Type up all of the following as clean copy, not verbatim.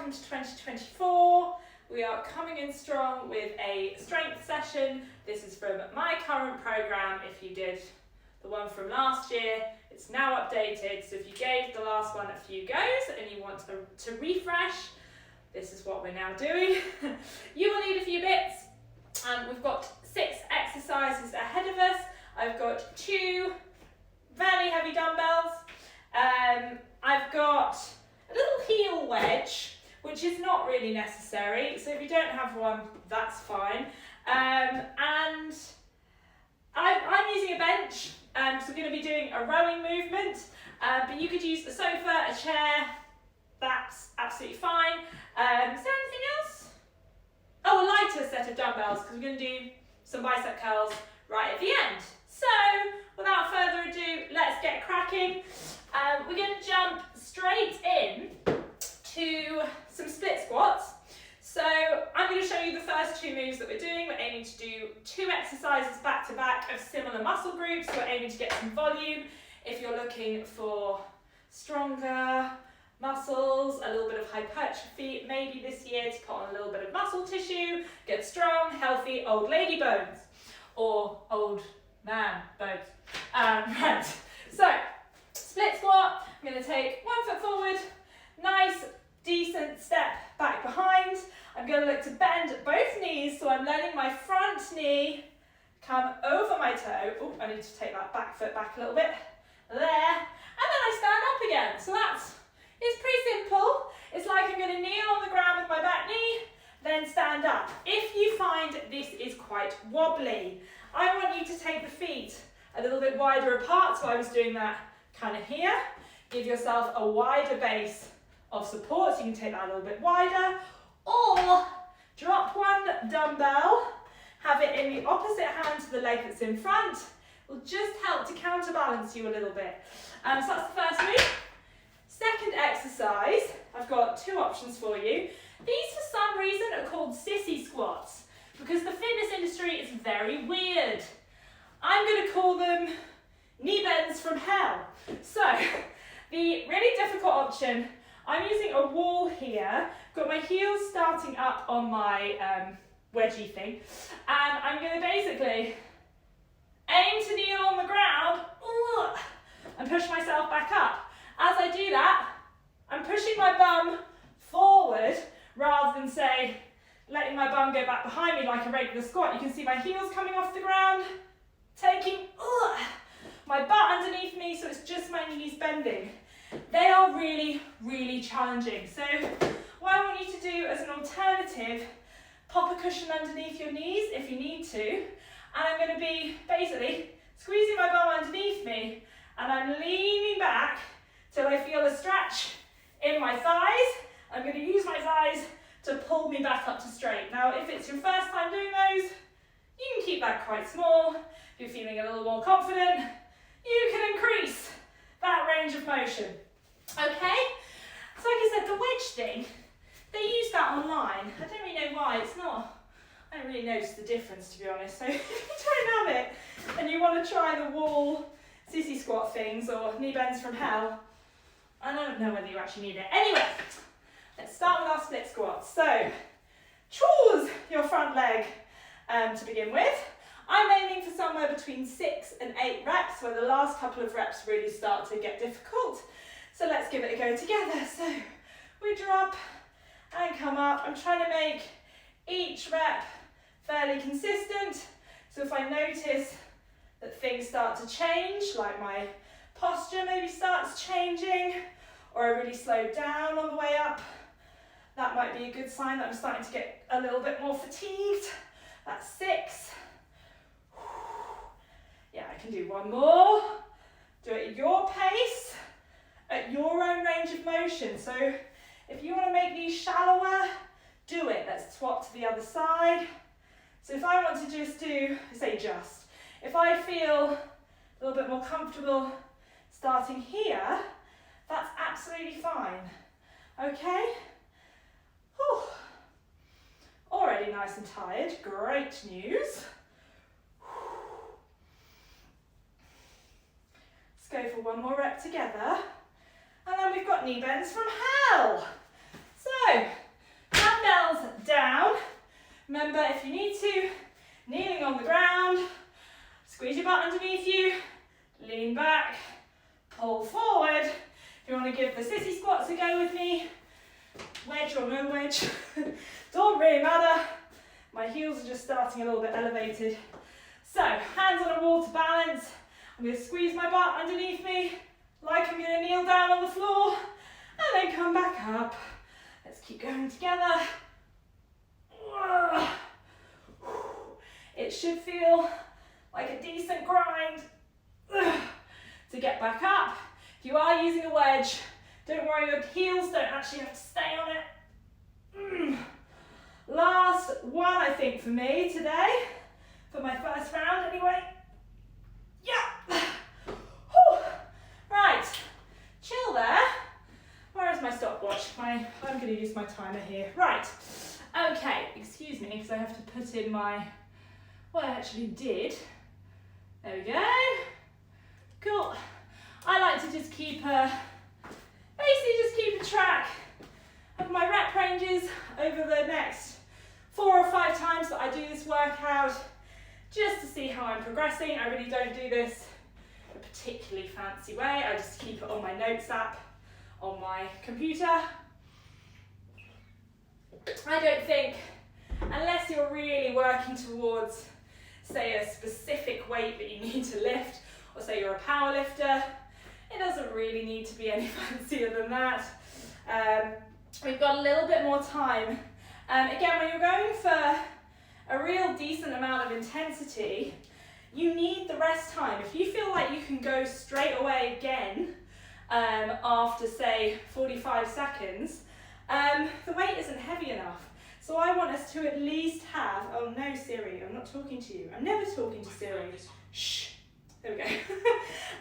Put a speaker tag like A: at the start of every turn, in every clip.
A: welcome to 2024. We are coming in strong with a strength session. This is from my current program. If you did the one from last year, it's now updated. So if you gave the last one a few goes and you want to refresh, this is what we're now doing. You will need a few bits. We've got 6 exercises ahead of us. I've got 2 fairly heavy dumbbells. I've got a little heel wedge, which is not really necessary. So if you don't have one, that's fine. And I'm using a bench, so we're going to be doing a rowing movement. But you could use a sofa, a chair. That's absolutely fine. Is there anything else? Oh, a lighter set of dumbbells, because we're going to do some bicep curls right at the end. So, without further ado, let's get cracking. We're going to jump straight in to some split squats. So, I'm going to show you the first 2 moves that we're doing. We're aiming to do 2 exercises back to back of similar muscle groups. We're aiming to get some volume. If you're looking for stronger muscles, a little bit of hypertrophy, maybe this year to put on a little bit of muscle tissue, get strong, healthy old lady bones, or old man bones. Right, so split squat, I'm going to take 1 foot forward, nice decent step back behind. I'm going to look to bend both knees, so I'm letting my front knee come over my toe. Oh, I need to take that back foot back a little bit, there, and then I stand up again. So it's pretty simple. It's like I'm going to kneel on the ground with my back knee, then stand up. If you find this is quite wobbly, I want you to take the feet a little bit wider apart. So I was doing that kind of here. Give yourself a wider base of support, so you can take that a little bit wider. Or drop 1 dumbbell, have it in the opposite hand to the leg that's in front. It will just help to counterbalance you a little bit. So that's the first move. Second exercise, I've got 2 options for you. These, for some reason, are called sissy squats because the fitness industry is very weird. I'm going to call them knee bends from hell. So, the really difficult option, I'm using a wall here, got my heels starting up on my wedgie thing, and I'm going to basically aim to kneel on the ground and push myself back up. As I do that, I'm pushing my bum forward rather than, say, letting my bum go back behind me like a regular squat. You can see my heels coming off the ground, taking my butt underneath me, so it's just my knees bending. They are really, really challenging. So what I want you to do as an alternative, pop a cushion underneath your knees if you need to, and I'm going to be basically squeezing my bum underneath me, and I'm leaning back till I feel a stretch in my thighs. I'm going to use my thighs to pull me back up to straight. Now, if it's your first time doing those, you can keep that quite small. If you're feeling a little more confident, you can increase that range of motion. Okay? So like I said, the wedge thing, they use that online. I don't really know why. I don't really notice the difference, to be honest. So if you don't have it and you want to try the wall sissy squat things or knee bends from hell, I don't know whether you actually need it. Anyway, let's start with our split squats. So, choose your front leg to begin with. I'm aiming for somewhere between 6 and 8 reps, where the last couple of reps really start to get difficult. So let's give it a go together. So, we drop and come up. I'm trying to make each rep fairly consistent. So if I notice that things start to change, like my posture maybe starts changing, or I really slow down on the way up, that might be a good sign that I'm starting to get a little bit more fatigued. That's 6. Yeah, I can do 1 more. Do it at your pace, at your own range of motion. So if you want to make these shallower, do it. Let's swap to the other side. So if I want to just do, if I feel a little bit more comfortable starting here, that's absolutely fine. Okay? Whew. Already nice and tired. Great news. Let's go for 1 more rep together. And then we've got knee bends from hell. So So, dumbbells down. Remember, if you need to, kneeling on the ground, squeeze your butt underneath you, lean back, pull forward. If you want to give the sissy squats a go with me, wedge or no wedge, don't really matter. My heels are just starting a little bit elevated. So, hands on a wall to balance. I'm going to squeeze my butt underneath me, like I'm going to kneel down on the floor, and then come back up. Let's keep going together. It should feel like a decent grind to get back up. If you are using a wedge, don't worry, your heels don't actually have to stay on it. Last one, I think, for me today, for my first round anyway. Yeah. Right, chill there. Where is my stopwatch? I'm going to use my timer here. Right, okay, excuse me, because I have to put in what I actually did. There we go. Cool. I like to just keep a track of my rep ranges over the next 4 or 5 times that I do this workout, just to see how I'm progressing. I really don't do this a particularly fancy way. I just keep it on my notes app on my computer. I don't think, unless you're really working towards, say, a specific weight that you need to lift, or say you're a power lifter, it doesn't really need to be any fancier than that. We've got a little bit more time. Again, when you're going for a real decent amount of intensity, you need the rest time. If you feel like you can go straight away again after, say, 45 seconds, the weight isn't heavy enough. So I want us to at least have, oh no Siri, I'm not talking to you. I'm never talking to Siri. Shh. There we go.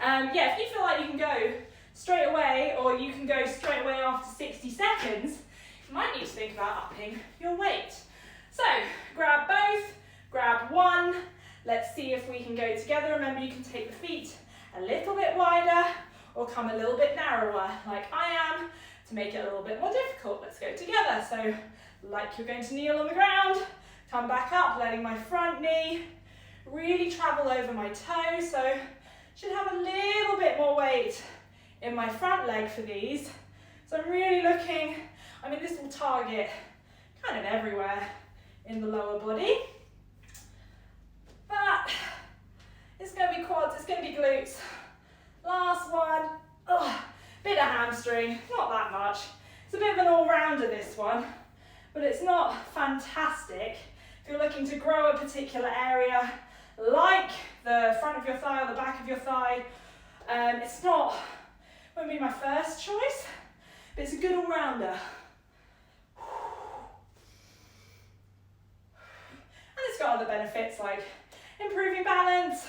A: Yeah, if you feel like you can go straight away, or you can go straight away after 60 seconds, you might need to think about upping your weight. So, grab both, grab one. Let's see if we can go together. Remember, you can take the feet a little bit wider, or come a little bit narrower, like I am, to make it a little bit more difficult. Let's go together. So, like you're going to kneel on the ground, come back up, letting my front knee really travel over my toe, so should have a little bit more weight in my front leg for these. So I'm really looking, this will target kind of everywhere in the lower body, but it's going to be quads, it's going to be glutes. Last one, bit of hamstring, not that much. It's a bit of an all-rounder, this one, but it's not fantastic. If you're looking to grow a particular area, like the front of your thigh or the back of your thigh, won't be my first choice, but it's a good all-rounder. And it's got other benefits like improving balance,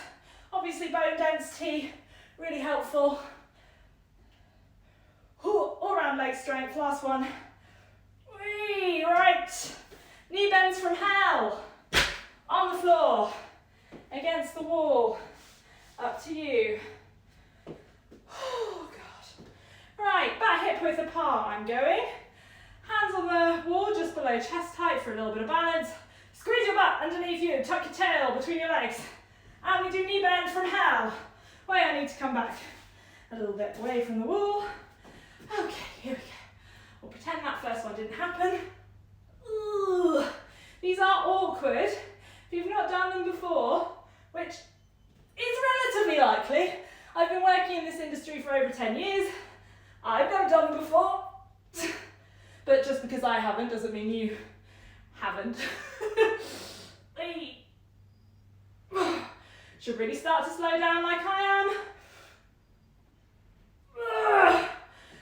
A: obviously bone density, really helpful. All-round leg strength, last one. Whee, right, knee bends from hell, on the floor, against the wall, up to you. Oh God. Right, back hip width apart I'm going. Hands on the wall just below chest height for a little bit of balance. Squeeze your butt underneath you, tuck your tail between your legs. And we do knee bend from hell. Wait, I need to come back a little bit away from the wall. Okay, here we go. We'll pretend that first one didn't happen. Ooh, these are awkward. If you've not done them before, which is relatively likely, I've been working in this industry for over 10 years. I've never done them before. But just because I haven't doesn't mean you haven't. Should really start to slow down like I am.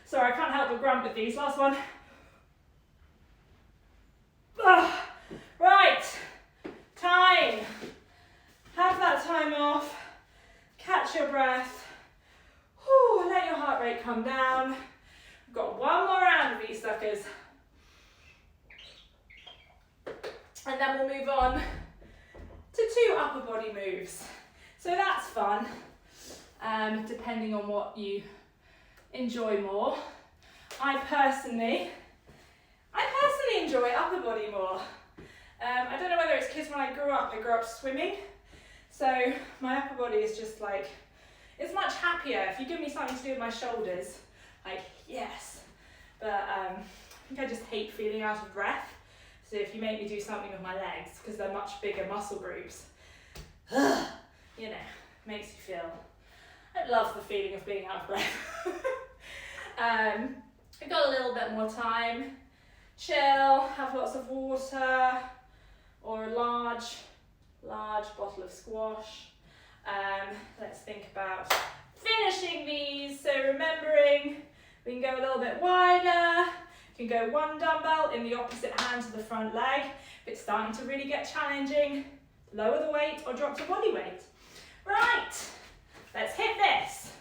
A: Sorry, I can't help but grunt with these. Last one. Right, time. Have that time off. Catch your breath. Whew, let your heart rate come down. We've got one more round of these suckers. And then we'll move on to 2 upper body moves. So that's fun, depending on what you enjoy more. I personally really enjoy upper body more. I don't know whether it's because when I grew up swimming, so my upper body is just like, it's much happier. If you give me something to do with my shoulders, like, yes. But I think I just hate feeling out of breath. So if you make me do something with my legs, because they're much bigger muscle groups, you know, makes you feel, I love the feeling of being out of breath. We've got a little bit more time. Chill, have lots of water, or a large bottle of squash. Let's think about finishing these. So remembering, we can go a little bit wider. You can go one dumbbell in the opposite hand to the front leg. If it's starting to really get challenging, lower the weight or drop your body weight. Right, let's hit this.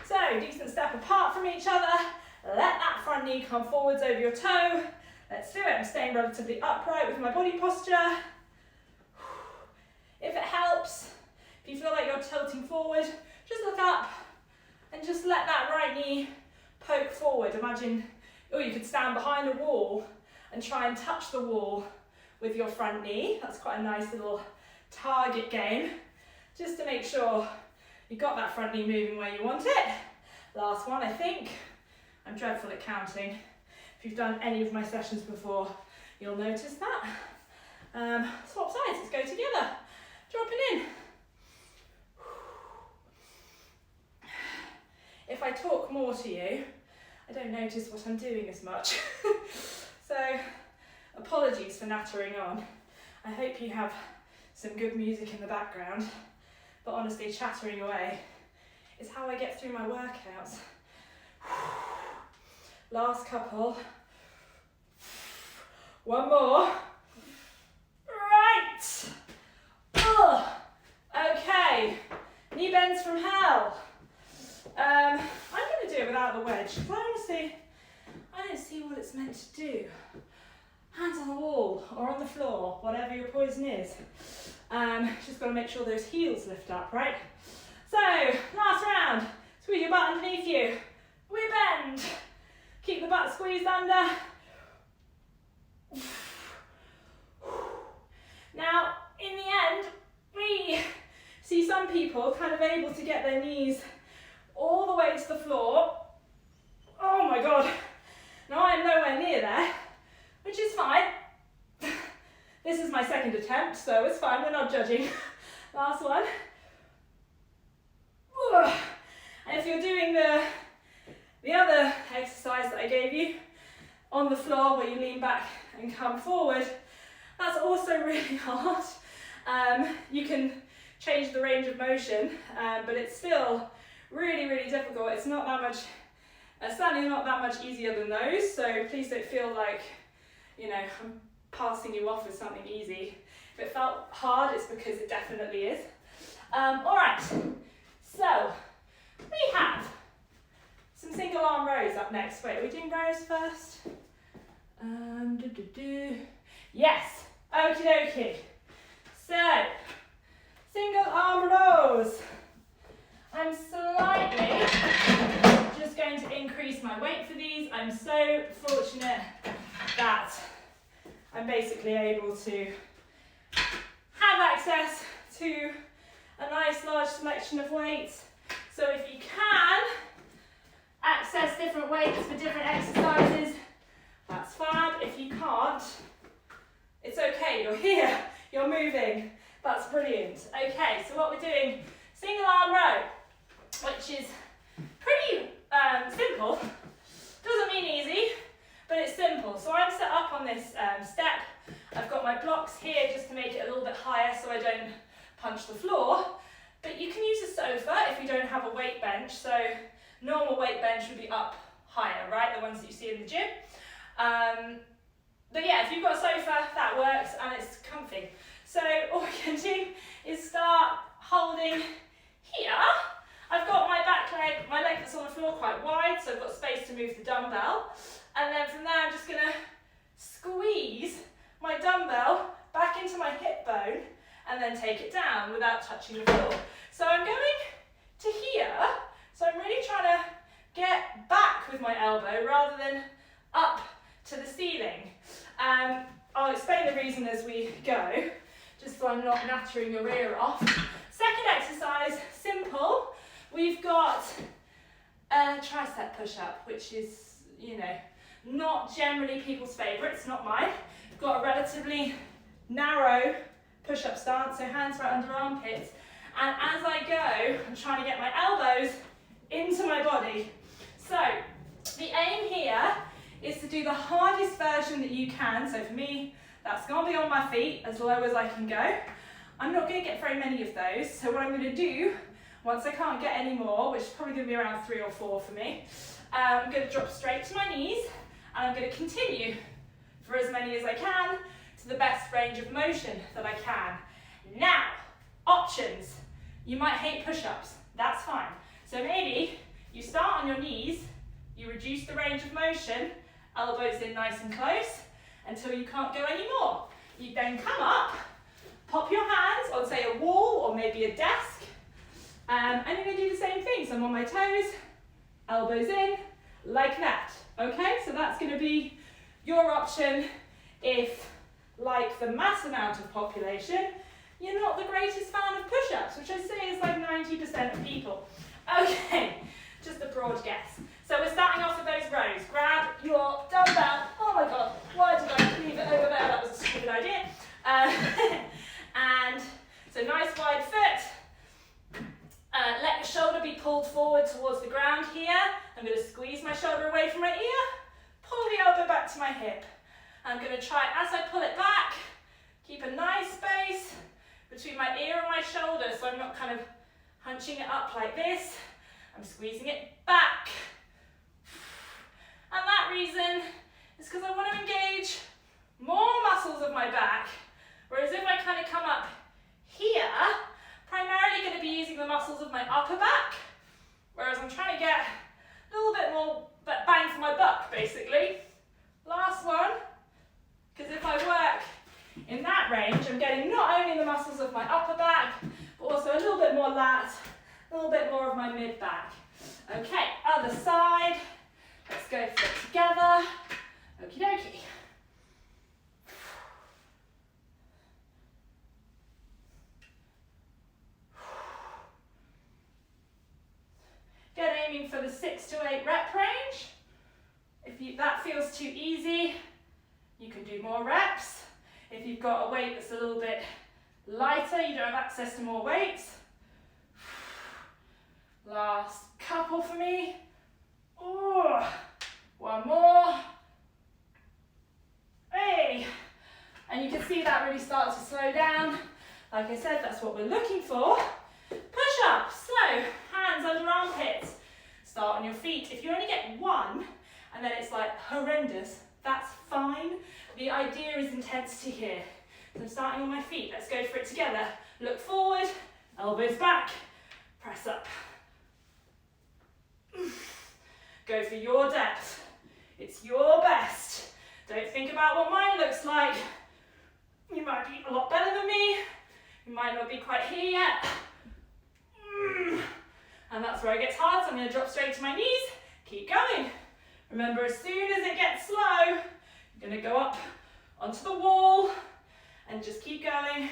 A: So, decent step apart from each other. Let that front knee come forwards over your toe. Let's do it. I'm staying relatively upright with my body posture. If it helps, if you feel like you're tilting forward, just look up and just let that right knee poke forward. Imagine, you could stand behind a wall and try and touch the wall with your front knee. That's quite a nice little target game, just to make sure you got that front knee moving where you want it. Last one, I think. I'm dreadful at counting. If you've done any of my sessions before, you'll notice that. Swap sides, let's go together. Dropping in. If I talk more to you, I don't notice what I'm doing as much. So, apologies for nattering on. I hope you have some good music in the background, but honestly, chattering away is how I get through my workouts. Last couple. One more. Right. Okay. Knee bends from hell. I'm going to do it without the wedge, because honestly, I don't see what it's meant to do. Hands on the wall or on the floor, whatever your poison is. Just got to make sure those heels lift up, right? So, last round. Squeeze your butt underneath you. We bend. Keep the butt squeezed under. Now, in the end, we see some people kind of able to get their knees all the way to the floor. Oh my God. Now I am nowhere near there, which is fine. This is my second attempt, so it's fine, we're not judging. Last one. And if you're doing the other exercise that I gave you on the floor where you lean back and come forward, that's also really hard. You can change the range of motion, but it's still really, really difficult. It's not that much, certainly not that much easier than those, so please don't feel like, you know, I'm passing you off as something easy. If it felt hard, it's because it definitely is. All right, so we have some single arm rows up next. Wait, are we doing rows first? Yes, okie dokie. So, single arm rows. I'm slightly just going to increase my weight for these. I'm so fortunate that I'm basically able to have access to a nice large selection of weights. So if you can access different weights for different exercises, that's fab. If you can't, it's okay, you're here, you're moving, that's brilliant. Okay, so what we're doing, single arm row, which is pretty simple. Doesn't mean easy, but it's simple. So I'm set up on this step. I've got my blocks here just to make it a little bit higher so I don't punch the floor. But you can use a sofa if you don't have a weight bench. So normal weight bench would be up higher, right? The ones that you see in the gym. But yeah, if you've got a sofa, that works and it's comfy. So all we can do is start holding here. I've got my back leg, my leg that's on the floor quite wide, so I've got space to move the dumbbell. And then from there, I'm just gonna squeeze my dumbbell back into my hip bone and then take it down without touching the floor. So I'm going to here, so I'm really trying to get back with my elbow rather than up to the ceiling. I'll explain the reason as we go, just so I'm not nattering your ear off. Second exercise, simple. We've got a tricep push-up, which is, you know, not generally people's favourites, not mine. We've got a relatively narrow push-up stance, so hands right under armpits. And as I go, I'm trying to get my elbows into my body. So the aim here is to do the hardest version that you can. So for me, that's going to be on my feet as low as I can go. I'm not going to get very many of those. So what I'm going to do, once I can't get any more, which is probably going to be around 3 or 4 for me, I'm going to drop straight to my knees, and I'm going to continue for as many as I can to the best range of motion that I can. Now, options. You might hate push-ups. That's fine. So maybe you start on your knees, you reduce the range of motion, elbows in nice and close, until you can't go anymore. You then come up, pop your hands on, say, a wall or maybe a desk, and you're going to do the same thing. So I'm on my toes, elbows in, like that. Okay, so that's going to be your option if, like the mass amount of population, you're not the greatest fan of push-ups, which I say is like 90% of people. Okay, just a broad guess. So we're starting off with those rows. Grab your dumbbell. Oh my God, why did I leave it over there? That was a stupid idea. And so nice wide foot. Let your shoulder be pulled forward towards the ground here. I'm going to squeeze my shoulder away from my ear, pull the elbow back to my hip. I'm going to try, as I pull it back, keep a nice space between my ear and my shoulder, so I'm not kind of hunching it up like this. I'm squeezing it back. And that reason is because I want to engage more muscles of my back, whereas if I kind of come up here, primarily going to be using the muscles of my upper back, whereas I'm trying to get a little bit more bang for my buck, basically. Last one, because if I work in that range, I'm getting not only the muscles of my upper back, but also a little bit more lat, a little bit more of my mid back. Okay, other side. Let's go for it together. Okie dokie. Get aiming for the 6 to 8 rep range. If that feels too easy, you can do more reps. If you've got a weight that's a little bit lighter, you don't have access to more weights. Last couple for me. Oh, one more. Hey, and you can see that really starts to slow down. Like I said, that's what we're looking for. Push-ups. So, hands under armpits. Start on your feet. If you only get one, and then it's like horrendous, that's fine. The idea is intensity here. So I'm starting on my feet. Let's go for it together. Look forward, elbows back, press up. Go for your depth. It's your best. Don't think about what mine looks like. You might be a lot better than me. You might not be quite here yet. And that's where it gets hard, so I'm going to drop straight to my knees. Keep going. Remember, as soon as it gets slow, you're going to go up onto the wall and just keep going.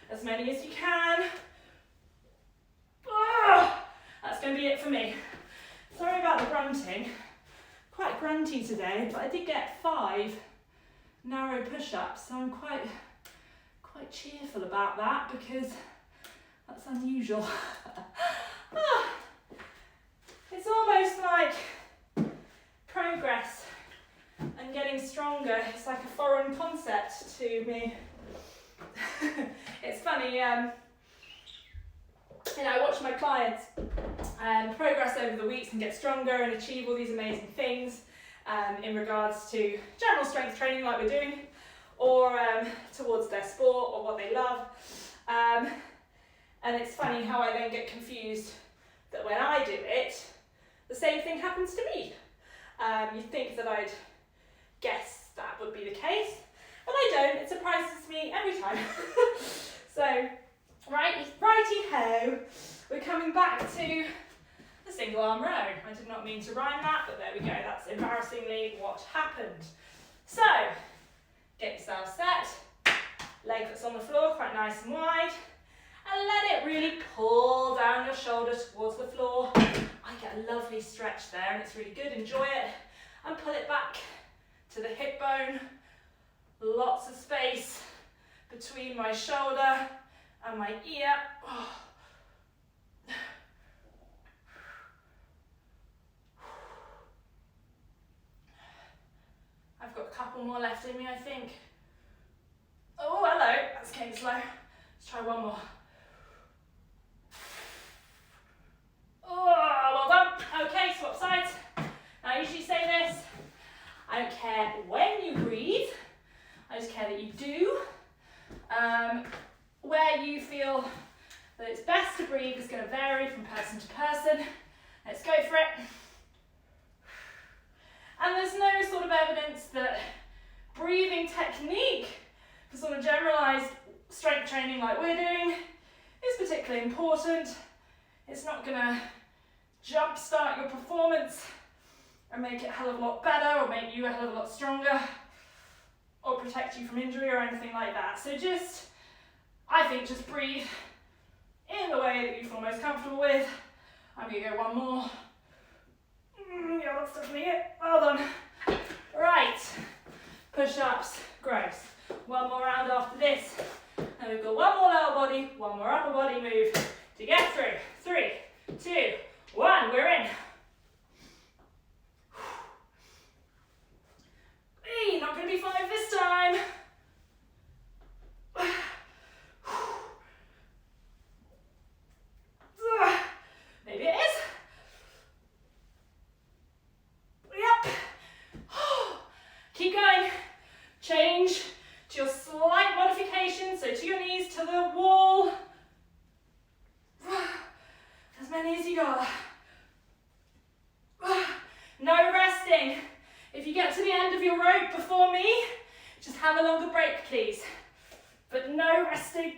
A: As many as you can. That's going to be it for me. Sorry about the grunting. Quite grunty today, but I did get 5 narrow push-ups, so I'm quite cheerful about that because that's unusual. It's almost like progress and getting stronger. It's like a foreign concept to me. It's funny, I watch my clients progress over the weeks and get stronger and achieve all these amazing things in regards to general strength training like we're doing, or towards their sport or what they love. And it's funny how I then get confused that when I do it, the same thing happens to me. You'd think that I'd guess that would be the case, but I don't. It surprises me every time. So, righty-ho, we're coming back to a single arm row. I did not mean to rhyme that, but there we go. That's embarrassingly what happened. So, get yourself set. Leg that's on the floor, quite nice and wide. And let it really pull down your shoulder towards the floor. I get a lovely stretch there and it's really good. Enjoy it. And pull it back to the hip bone. Lots of space between my shoulder and my ear. Oh. I've got a couple more left in me, I think. Oh, hello. That's getting slow. Let's try one more. Oh, well done. Okay, swap sides. Now, I usually say this. I don't care when you breathe. I just care that you do. Where you feel that it's best to breathe is going to vary from person to person. Let's go for it. And there's no sort of evidence that breathing technique for sort of generalized strength training like we're doing is particularly important. It's not going to jumpstart your performance and make it a hell of a lot better or make you a hell of a lot stronger or protect you from injury or anything like that. So I think just breathe in the way that you feel most comfortable with. I'm going to go one more. You're not stuffing it. Well done. Right. Push-ups. Gross. One more round after this. And we've got one more lower body, one more upper body move to get through. 3, 2, 1. We're in. Hey, not going to be 5 this time. Maybe it is. Yep. Keep going. Change to your slight modification, so to your knees, to the wall. As many as you got. No resting. If you get to the end of your rope before me, just have a longer break, please. But no resting.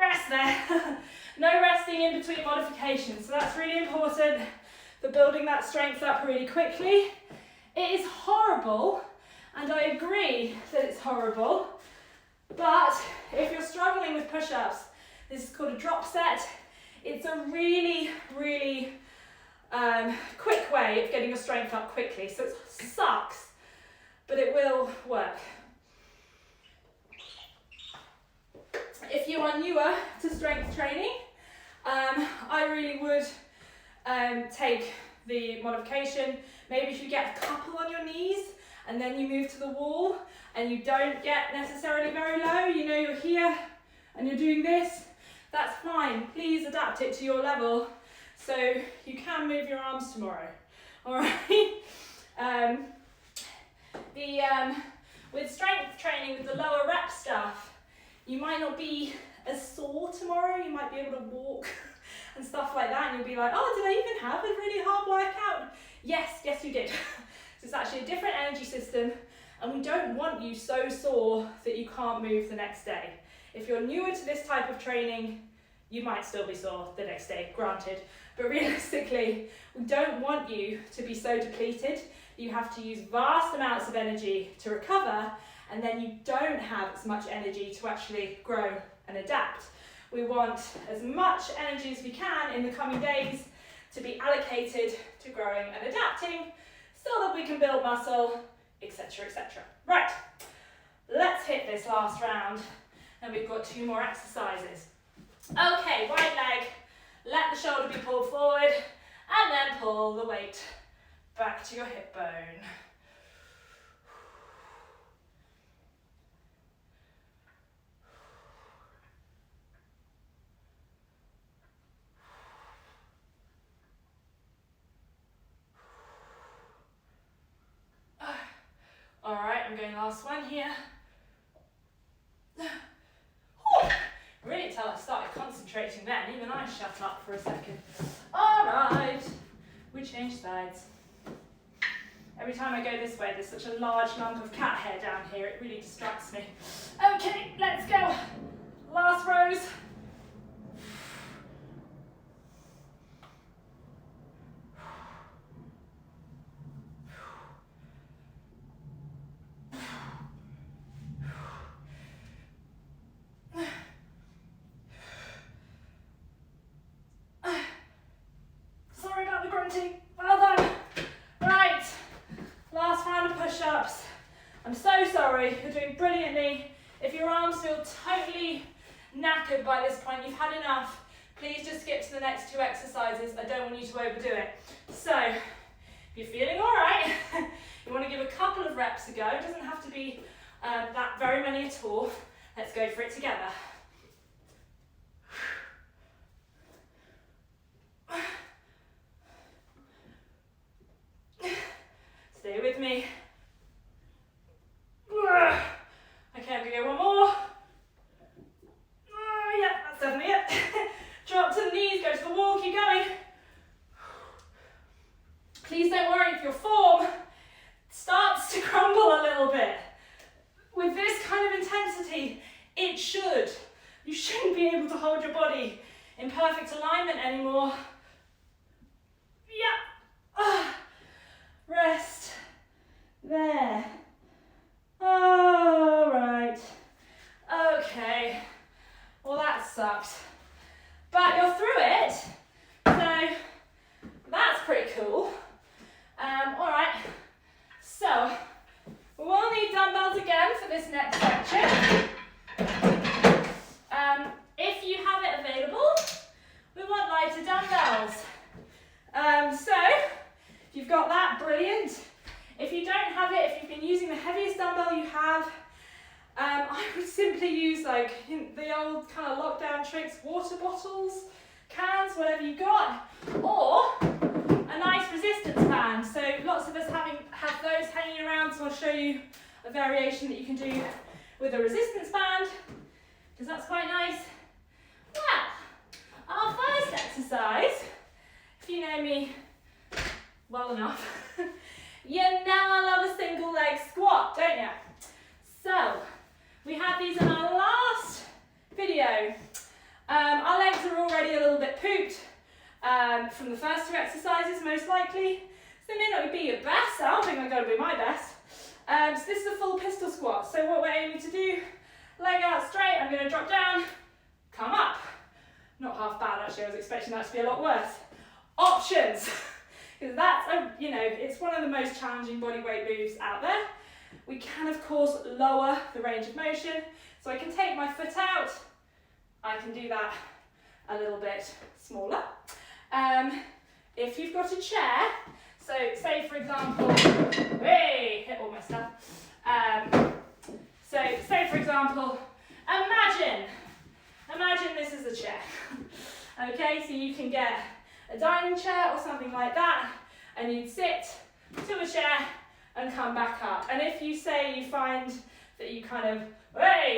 A: Rest there. No resting in between modifications. So that's really important for building that strength up really quickly. It is horrible, and I agree that it's horrible, but if you're struggling with push-ups, this is called a drop set. It's a really, really quick way of getting your strength up quickly. So it sucks, but it will work. If you are newer to strength training, I really would take the modification. Maybe if you get a couple on your knees and then you move to the wall and you don't get necessarily very low, you know you're here and you're doing this, that's fine. Please adapt it to your level so you can move your arms tomorrow. All right. With strength training, with the lower rep stuff, you might not be as sore tomorrow. You might be able to walk and stuff like that, and you'll be like, oh, did I even have a really hard workout? Yes, you did. So it's actually a different energy system, and we don't want you so sore that you can't move the next day. If you're newer to this type of training, you might still be sore the next day, granted, but realistically, we don't want you to be so depleted. You have to use vast amounts of energy to recover, and then you don't have as much energy to actually grow and adapt. We want as much energy as we can in the coming days to be allocated to growing and adapting so that we can build muscle, etc., etc. Right, let's hit this last round, and we've got 2 more exercises. Okay, right leg, let the shoulder be pulled forward, and then pull the weight back to your hip bone. All right, I'm going last one here. Really until I started concentrating then, even I shut up for a second. All right, we change sides. Every time I go this way, there's such a large lump of cat hair down here, it really distracts me. Okay, let's go. Last rows. I'm so sorry, you're doing brilliantly. If your arms feel totally knackered by this point, you've had enough, please just skip to the next 2 exercises. I don't want you to overdo it. So, if you're feeling all right, you want to give a couple of reps a go. It doesn't have to be that very many at all. Let's go for it together. Stay with me. Okay, I'm going to go one more. Yeah, that's definitely it. Drop to the knees, go to the wall, keep going. Please don't worry if your form starts to crumble a little bit. With this kind of intensity, it should. You shouldn't be able to hold your body in perfect alignment anymore. Yeah. Rest. There. All right. Okay. Well, that sucked. But you're through it. So that's pretty cool. All right. So we will need dumbbells again for this next section. If you have it available, we want lighter dumbbells. So if you've got that, brilliant. If you don't have it, if you've been using the heaviest dumbbell you have, I would simply use like the old kind of lockdown tricks, water bottles, cans, whatever you got, or a nice resistance band. So lots of us have those hanging around, so I'll show you a variation that you can do with a resistance band, because that's quite nice. Well, our first exercise, if you know me well enough, you know I love a single leg squat, don't you? So, we had these in our last video. Our legs are already a little bit pooped from the first 2 exercises, most likely. So they may not be your best. I don't think I'm going to be my best. So this is a full pistol squat. So what we're aiming to do, leg out straight, I'm going to drop down, come up. Not half bad actually, I was expecting that to be a lot worse. Options. Because that's, it's one of the most challenging body weight moves out there. We can, of course, lower the range of motion. So I can take my foot out. I can do that a little bit smaller. If you've got a chair, so say for example, hey, hit all my stuff. So say for example, imagine this is a chair. Okay, so you can get a dining chair or something like that, and you'd sit to a chair and come back up. And if you say you find that you kind of,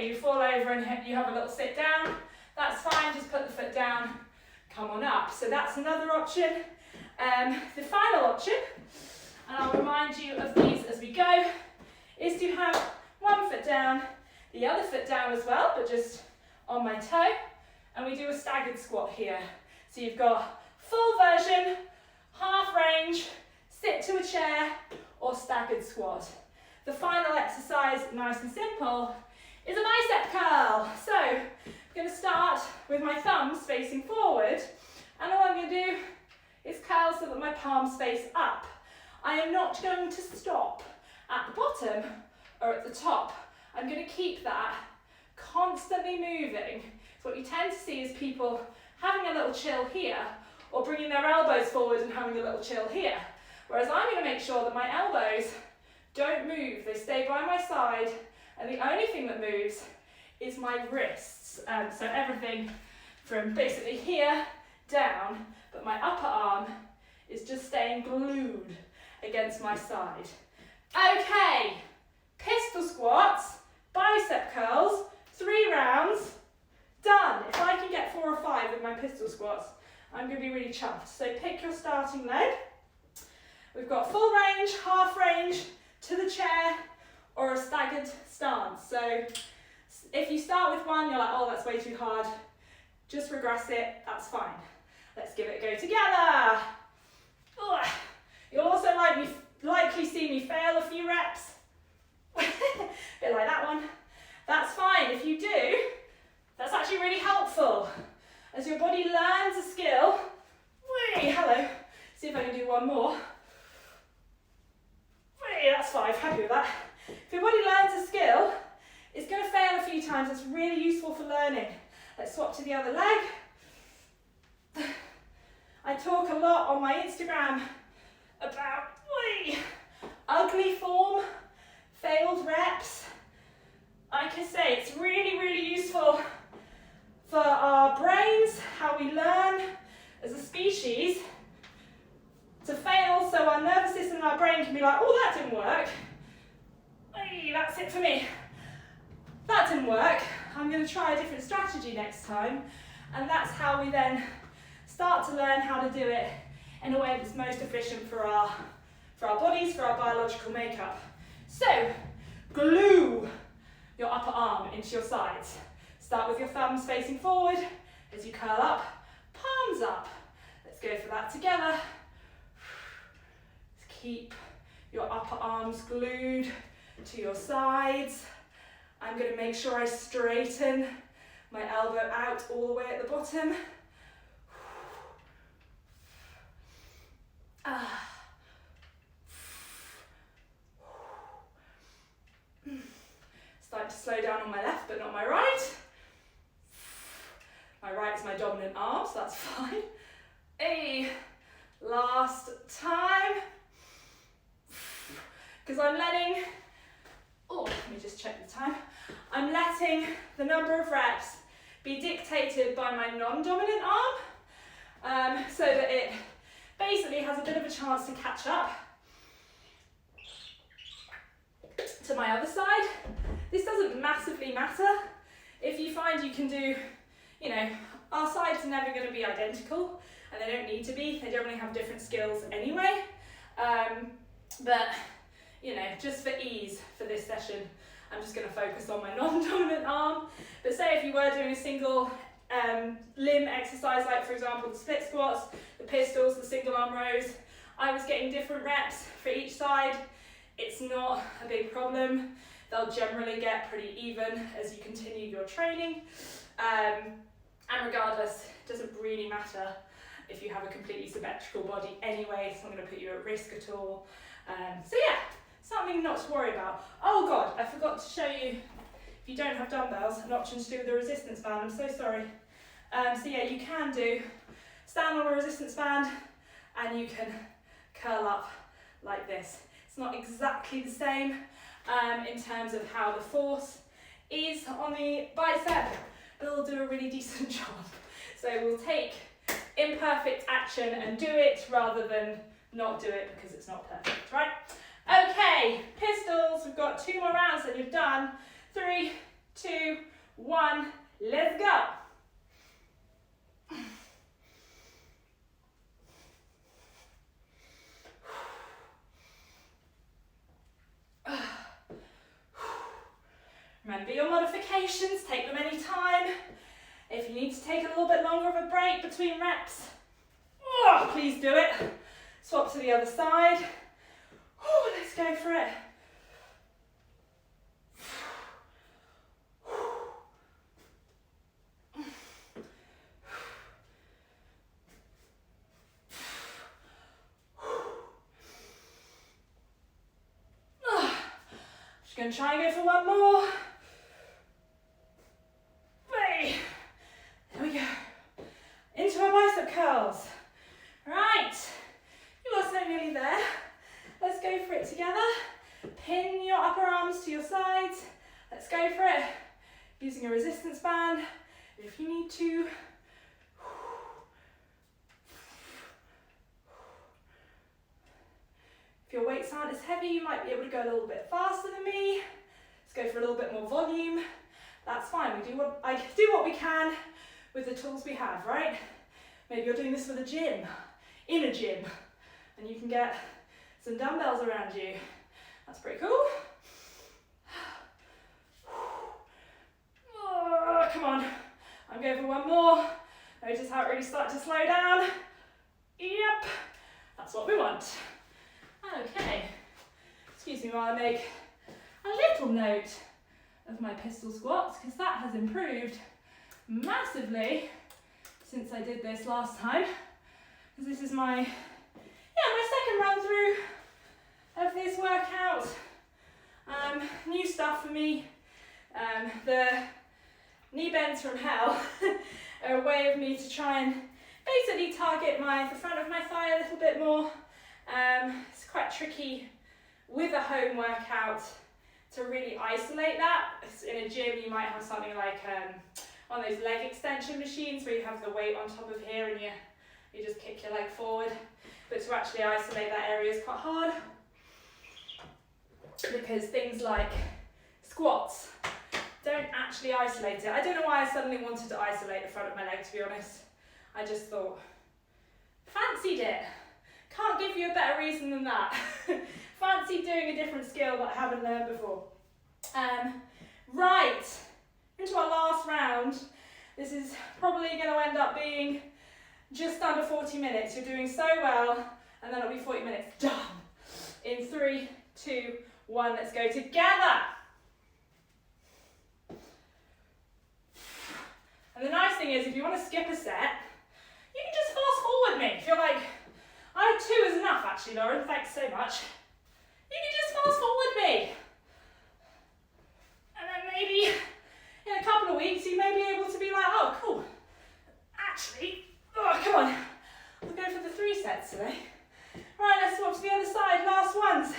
A: you fall over and you have a little sit down, that's fine, just put the foot down, come on up. So that's another option. The final option, and I'll remind you of these as we go, is to have one foot down, the other foot down as well, but just on my toe, and we do a staggered squat here. So you've got full version, half range, sit to a chair, or staggered squat. The final exercise, nice and simple, is a bicep curl. So I'm going to start with my thumbs facing forward, and all I'm going to do is curl so that my palms face up. I am not going to stop at the bottom or at the top. I'm going to keep that constantly moving. So what you tend to see is people having a little chill here, or bringing their elbows forward and having a little chill here. Whereas I'm going to make sure that my elbows don't move, they stay by my side, and the only thing that moves is my wrists. So everything from basically here down, but my upper arm is just staying glued against my side. Okay, pistol squats, bicep curls, 3 rounds, done. If I can get 4 or 5 with my pistol squats, I'm going to be really chuffed. So pick your starting leg. We've got full range, half range, to the chair, or a staggered stance. So if you start with one, you're like, oh, that's way too hard, just regress it, that's fine. Let's give it a go together. Ugh. You'll also likely see me fail a few reps. A bit like that one. That's fine. If you do, that's actually really helpful. As your body learns a skill, hello, see if I can do one more. That's 5, happy with that. If your body learns a skill, it's going to fail a few times. It's really useful for learning. Let's swap to the other leg. I talk a lot on my Instagram about ugly form, failed reps. Like I say, it's really, really useful for our brains, how we learn as a species to fail, so our nervous system and our brain can be like, oh, that didn't work. Hey, that's it for me. That didn't work. I'm going to try a different strategy next time. And that's how we then start to learn how to do it in a way that's most efficient for our bodies, for our biological makeup. So, glue your upper arm into your sides. Start with your thumbs facing forward as you curl up, palms up. Let's go for that together. Keep your upper arms glued to your sides. I'm going to make sure I straighten my elbow out all the way at the bottom. Starting to slow down on my left, but not my right. My right is my dominant arm, so that's fine. Last time. Because I'm letting, let me just check the time. I'm letting the number of reps be dictated by my non-dominant arm, so that it basically has a bit of a chance to catch up to my other side. This doesn't massively matter. If you find you can do, our sides are never going to be identical, and they don't need to be. They generally have different skills anyway. But just for ease for this session, I'm just going to focus on my non-dominant arm. But say if you were doing a single limb exercise, like for example the split squats, the pistols, the single arm rows, I was getting different reps for each side. It's not a big problem. They'll generally get pretty even as you continue your training. And regardless, it doesn't really matter if you have a completely symmetrical body anyway. It's not going to put you at risk at all. So yeah, something not to worry about. Oh God, I forgot to show you, if you don't have dumbbells, an option to do with a resistance band. I'm so sorry. So yeah, you can stand on a resistance band and you can curl up like this. It's not exactly the same in terms of how the force is on the bicep, but it'll do a really decent job. So we'll take imperfect action and do it rather than not do it because it's not perfect, right? Okay, pistols, we've got 2 more rounds and you've done. 3, 2, 1, let's go. Remember your modifications, take them any time. If you need to take a little bit longer of a break between reps, please do it. Swap to the other side. Let's go for it. Just going to try and go for one more. There we go. Into our bicep curls. Right. You are so nearly there. Let's go for it together. Pin your upper arms to your sides. Let's go for it. Using a resistance band if you need to. If your weights aren't as heavy, you might be able to go a little bit faster than me. Let's go for a little bit more volume. That's fine. I do what we can with the tools we have, right? Maybe you're doing this for the gym, in a gym, and you can get some dumbbells around you. That's pretty cool. Oh, come on. I'm going for one more. Notice how it really started to slow down. Yep, that's what we want. Okay, excuse me while I make a little note of my pistol squats, because that has improved massively since I did this last time. Because this is my second run through of this workout. me. The knee bends from hell are a way of me to try and basically target the front of my thigh a little bit more. It's quite tricky with a home workout to really isolate that. In a gym you might have something like one of those leg extension machines where you have the weight on top of here and you just kick your leg forward. But to actually isolate that area is quite hard, because things like squats don't actually isolate it. I don't know why I suddenly wanted to isolate the front of my leg, to be honest. I just thought, fancied it. Can't give you a better reason than that. Fancy doing a different skill that I haven't learned before. Right, into our last round. This is probably going to end up being just under 40 minutes. You're doing so well, and then it'll be 40 minutes. Done. In 3, 2, 1, let's go together. And the nice thing is, if you want to skip a set, you can just fast forward me. If you're like, 2 is enough actually, Lauren, thanks so much. You can just fast forward me. And then maybe in a couple of weeks, you may be able to be like, oh, cool. Actually, come on. We'll go for the 3 sets today. Right, let's swap to the other side, last ones.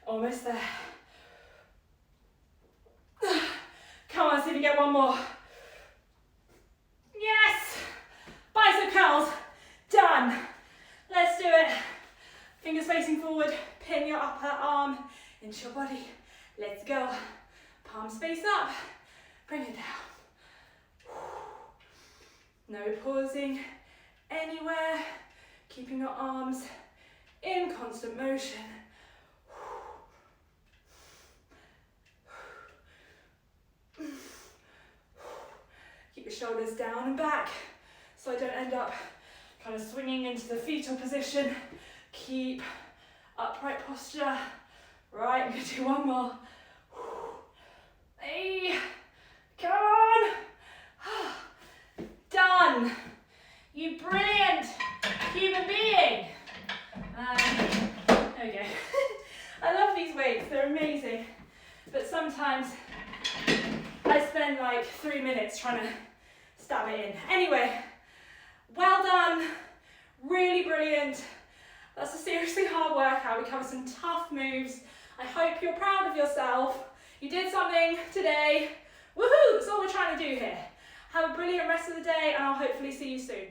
A: Almost there. Come on, see if you get one more. Yes! Bicep curls. Done. Let's do it. Fingers facing forward. Pin your upper arm into your body. Let's go. Palms face up. Bring it down. No pausing anywhere. Keeping your arms in constant motion. Keep your shoulders down and back so I don't end up kind of swinging into the fetal position. Keep upright posture. Right, I'm going to do one more. Hey, come on. Done. You brilliant human being. There we go. I love these weights, they're amazing. But sometimes I spend like 3 minutes trying to stab it in. Anyway, well done. Really brilliant. That's a seriously hard workout. We covered some tough moves. I hope you're proud of yourself. You did something today. Woohoo! That's all we're trying to do here. Have a brilliant rest of the day, and I'll hopefully see you soon.